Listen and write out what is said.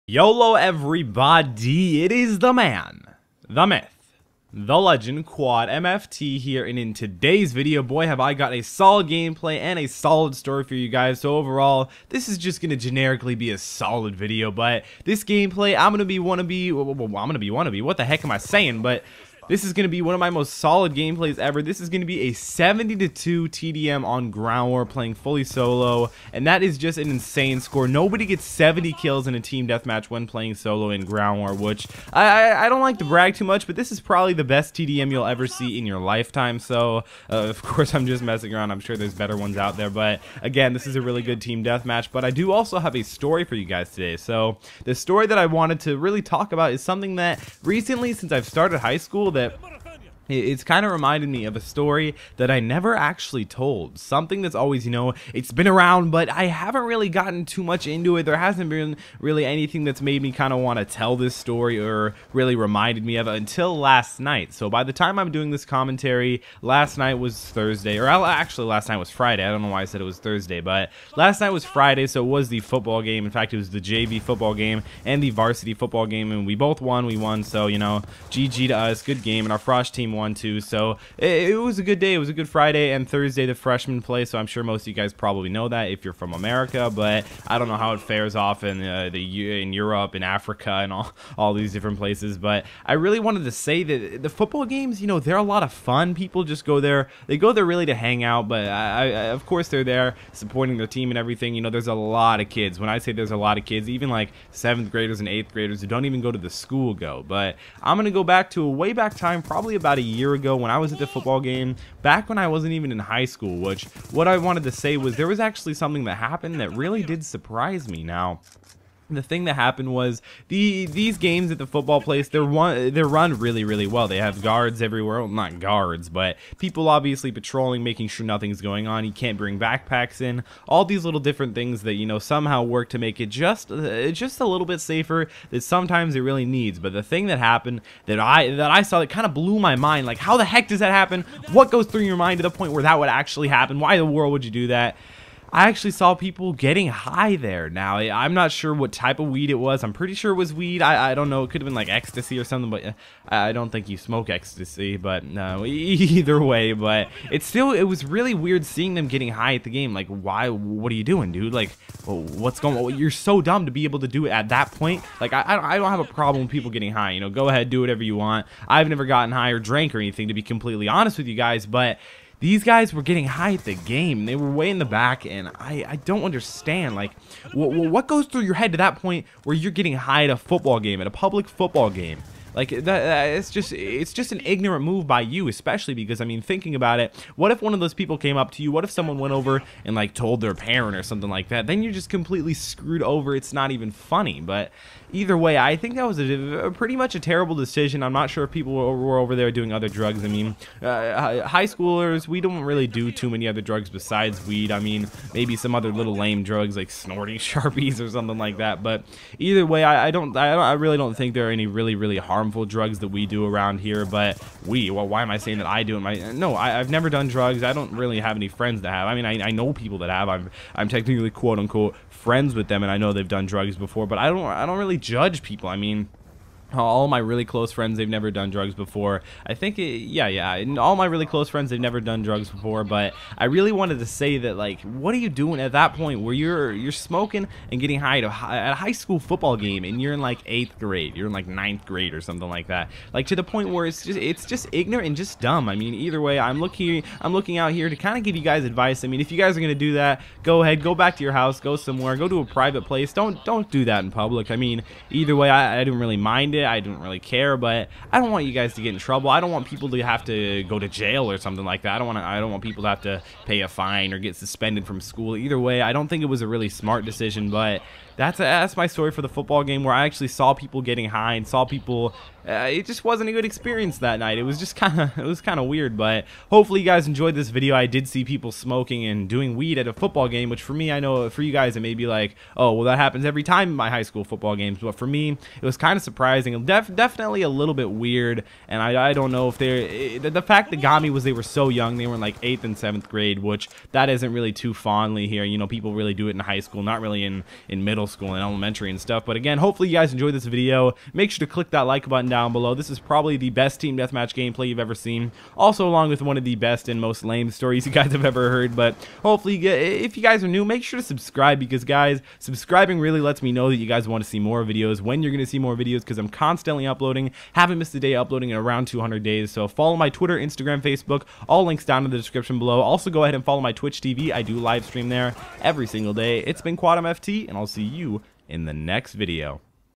YOLO everybody, it is the man, the myth, the legend, Quad MFT here, and in today's video, boy have I got a solid gameplay and a solid story for you guys. So overall, this is just gonna generically be a solid video, but this gameplay, I'm gonna be wannabe, what the heck am I saying, but this is going to be one of my most solid gameplays ever. This is going to be a 70-2 TDM on Ground War playing fully solo, and that is just an insane score. Nobody gets 70 kills in a team deathmatch when playing solo in Ground War, which I don't like to brag too much, but this is probably the best TDM you'll ever see in your lifetime. So, of course, I'm just messing around. I'm sure there's better ones out there, but again, this is a really good team deathmatch. But I do also have a story for you guys today. So, the story that I wanted to really talk about is something that recently, since I've started high school, that it's kind of reminded me of a story that I never actually told. Something that's always, it's been around, but I haven't really gotten too much into it. There hasn't been really anything that's made me kind of want to tell this story or really reminded me of it until last night. So by the time I'm doing this commentary, last night was Thursday, or actually last night was Friday. I don't know why I said it was Thursday, but last night was Friday, so it was the football game. In fact, it was the JV football game and the varsity football game, and we both won. We won, so, GG to us. Good game, and our Frosh team won too, so it was a good day. It was a good Friday, and Thursday the freshmen play, so I'm sure most of you guys probably know that if you're from America, but I don't know how it fares off in in Europe, in Africa, and all these different places. But I really wanted to say that the football games, they're a lot of fun. People just go there. They go there really to hang out, but of course they're there supporting their team and everything. There's a lot of kids. When I say there's a lot of kids, even like 7th graders and 8th graders who don't even go to the school go. But I'm gonna go back to a way back time, probably about a year ago, when I was at the football game, back when I wasn't even in high school. Which, what I wanted to say was, there was actually something that happened that really did surprise me. Now, the thing that happened was these games at the football place, they're run really well. They have guards everywhere. Well, not guards, but people obviously patrolling, making sure nothing's going on. You can't bring backpacks in. All these little different things that somehow work to make it just a little bit safer that sometimes it really needs. But the thing that happened that I saw that kind of blew my mind, like, how the heck does that happen? What goes through your mind to the point where that would actually happen? Why in the world would you do that? I actually saw people getting high there. Now, I'm not sure what type of weed it was. I'm pretty sure it was weed. I don't know. It could have been like ecstasy or something, but I don't think you smoke ecstasy. But no, either way, but it was really weird seeing them getting high at the game. Like, why? What are you doing, dude? Like, what's going on? You're so dumb to be able to do it at that point. Like, I don't have a problem with people getting high. Go ahead, do whatever you want. I've never gotten high or drank or anything, to be completely honest with you guys, but these guys were getting high at the game. They were way in the back, and I don't understand. Like, what goes through your head to that point where you're getting high at a football game, at a public football game? Like, it's just an ignorant move by you, especially because, I mean, thinking about it, what if one of those people came up to you? What if someone went over and, like, told their parent or something like that? Then you're just completely screwed over. It's not even funny. But either way, I think that was pretty much a terrible decision. I'm not sure if people were over there doing other drugs. I mean, high schoolers, we don't really do too many other drugs besides weed. I mean, maybe some other little lame drugs like snorting Sharpies or something like that. But either way, I really don't think there are any really harmful drugs that we do around here. But well, why am I saying that I do it? No, I've never done drugs. I don't really have any friends that have. I mean, I know people that have. I'm technically quote unquote friends with them, and I know they've done drugs before, but I don't really judge people. I mean, all my really close friends, they've never done drugs before. I think, yeah. All my really close friends, they've never done drugs before. But I really wanted to say that, like, what are you doing at that point where you're smoking and getting high at a high school football game, and you're in like 8th grade, you're in like 9th grade or something like that, like to the point where it's just ignorant and just dumb. I mean, either way, I'm looking out here to kind of give you guys advice. I mean, if you guys are gonna do that, go ahead, go back to your house, go somewhere, go to a private place. Don't do that in public. I mean, either way, I didn't really mind it. I didn't really care, but I don't want you guys to get in trouble. I don't want people to have to go to jail or something like that. I don't want people to have to pay a fine or get suspended from school. Either way, I don't think it was a really smart decision. But that's my story for the football game, where I actually saw people getting high and saw people. It just wasn't a good experience that night. It was just kind of weird. But hopefully you guys enjoyed this video. I did see people smoking and doing weed at a football game, which for me, I know for you guys it may be like, oh well, that happens every time in my high school football games. But for me, it was kind of surprising. surprising. Definitely a little bit weird, and I don't know if the fact that got me was they were so young. They were in like 8th and 7th grade, which that isn't really too fondly here. You know, people really do it in high school, not really in middle school and elementary and stuff. But again, hopefully you guys enjoyed this video. Make sure to click that like button down below. This is probably the best team deathmatch gameplay you've ever seen. Also, along with one of the best and most lame stories you guys have ever heard. But hopefully, if you guys are new, make sure to subscribe, because guys, subscribing really lets me know that you guys want to see more videos, when you're going to see more videos, because I'm constantly uploading. Haven't missed a day uploading in around 200 days. So follow my Twitter, Instagram, Facebook, all links down in the description below. Also, go ahead and follow my Twitch TV. I do live stream there every single day. It's been QuadMFT, and I'll see you in the next video.